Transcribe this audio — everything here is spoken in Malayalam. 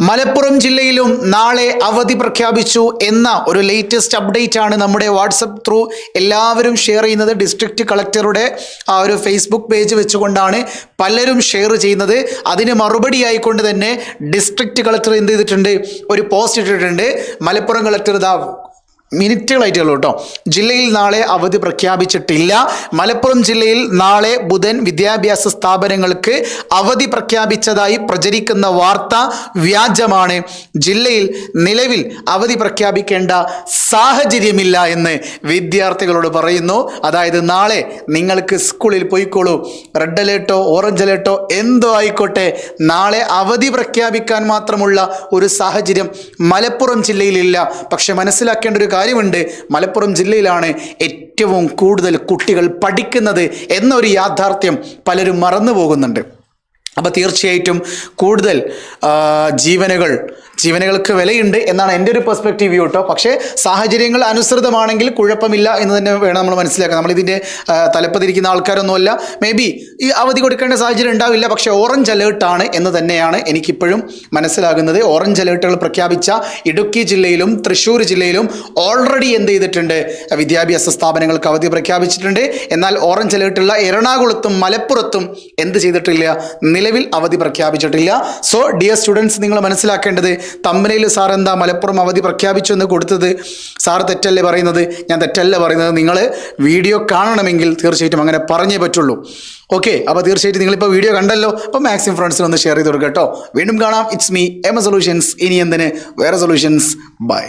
മലപ്പുറം ജില്ലയിലും നാളെ അവധി പ്രഖ്യാപിച്ചു എന്ന ഒരു ലേറ്റസ്റ്റ് അപ്ഡേറ്റ് ആണ് നമ്മുടെ വാട്സപ്പ് ത്രൂ എല്ലാവരും ഷെയർ ചെയ്യുന്നത്. ഡിസ്ട്രിക്ട് കളക്ടറുടെ ആ ഒരു ഫേസ്ബുക്ക് പേജ് വെച്ചുകൊണ്ടാണ് പലരും ഷെയർ ചെയ്യുന്നത്. അതിന് മറുപടി ആയിക്കൊണ്ട് തന്നെ ഡിസ്ട്രിക്ട് കളക്ടർ എന്ത് ചെയ്തിട്ടുണ്ട്, ഒരു പോസ്റ്റ് ഇട്ടിട്ടുണ്ട്. മലപ്പുറം കളക്ടർ ഇതാ മിനിറ്റുകളായിട്ടുള്ളൂ കേട്ടോ. ജില്ലയിൽ നാളെ അവധി പ്രഖ്യാപിച്ചിട്ടില്ല. മലപ്പുറം ജില്ലയിൽ നാളെ ബുധൻ വിദ്യാഭ്യാസ സ്ഥാപനങ്ങൾക്ക് അവധി പ്രഖ്യാപിച്ചതായി പ്രചരിക്കുന്ന വാർത്ത വ്യാജമാണ്. ജില്ലയിൽ നിലവിൽ അവധി പ്രഖ്യാപിക്കേണ്ട സാഹചര്യമില്ല എന്ന് വിദ്യാർത്ഥികളോട് പറയുന്നു. അതായത് നാളെ നിങ്ങൾക്ക് സ്കൂളിൽ പോയിക്കോളൂ, റെഡ് അലേർട്ടോ ഓറഞ്ച് അലേർട്ടോ എന്തോ ആയിക്കോട്ടെ, നാളെ അവധി പ്രഖ്യാപിക്കാൻ മാത്രമുള്ള ഒരു സാഹചര്യം മലപ്പുറം ജില്ലയിലില്ല. പക്ഷെ മനസ്സിലാക്കേണ്ട ഒരു കാര്യമുണ്ട്, മലപ്പുറം ജില്ലയിലാണ് ഏറ്റവും കൂടുതൽ കുട്ടികൾ പഠിക്കുന്നത് എന്നൊരു യാഥാർത്ഥ്യം പലരും മറന്നു പോകുന്നുണ്ട്. അപ്പോൾ തീർച്ചയായിട്ടും കൂടുതൽ ജീവനുകൾക്ക് വിലയുണ്ട് എന്നാണ് എൻ്റെ ഒരു പെർസ്പെക്റ്റീവ് കേട്ടോ. പക്ഷേ സാഹചര്യങ്ങൾ അനുസൃതമാണെങ്കിൽ കുഴപ്പമില്ല എന്ന് തന്നെ വേണം നമ്മൾ മനസ്സിലാക്കാൻ. നമ്മളിതിൻ്റെ തലപ്പതിരിക്കുന്ന ആൾക്കാരൊന്നുമല്ല. മേ ബി ഈ അവധി കൊടുക്കേണ്ട സാഹചര്യം ഉണ്ടാവില്ല, പക്ഷേ ഓറഞ്ച് അലേർട്ടാണ് എന്ന് തന്നെയാണ് എനിക്കിപ്പോഴും മനസ്സിലാകുന്നത്. ഓറഞ്ച് അലേർട്ടുകൾ പ്രഖ്യാപിച്ച ഇടുക്കി ജില്ലയിലും തൃശ്ശൂർ ജില്ലയിലും ഓൾറെഡി എന്ത് ചെയ്തിട്ടുണ്ട്, വിദ്യാഭ്യാസ സ്ഥാപനങ്ങൾക്ക് അവധി പ്രഖ്യാപിച്ചിട്ടുണ്ട്. എന്നാൽ ഓറഞ്ച് അലേർട്ടുള്ള എറണാകുളത്തും മലപ്പുറത്തും എന്ത് ചെയ്തിട്ടില്ല, നിലവിൽ അവധി പ്രഖ്യാപിച്ചിട്ടില്ല. സോ ഡിയർ സ്റ്റുഡൻസ്, നിങ്ങൾ മനസ്സിലാക്കേണ്ടത്, തമ്പനയിൽ സാർ എന്താ മലപ്പുറം അവധി പ്രഖ്യാപിച്ചു എന്ന് കൊടുത്തത് സാർ തെറ്റല്ലേ പറയുന്നത്? ഞാൻ തെറ്റല്ല പറയുന്നത്. നിങ്ങൾ വീഡിയോ കാണണമെങ്കിൽ തീർച്ചയായിട്ടും അങ്ങനെ പറഞ്ഞേ പറ്റുള്ളൂ. ഓക്കെ, അപ്പോൾ തീർച്ചയായിട്ടും നിങ്ങളിപ്പോൾ വീഡിയോ കണ്ടല്ലോ, അപ്പോൾ മാക്സിമം ഫ്രണ്ട്സിന് ഒന്ന് ഷെയർ ചെയ്ത് കൊടുക്കുക കേട്ടോ. വീണ്ടും കാണാം. It's me M solutions. ഇനി എന്തിന് വേറെ സൊല്യൂഷൻസ്. ബൈ.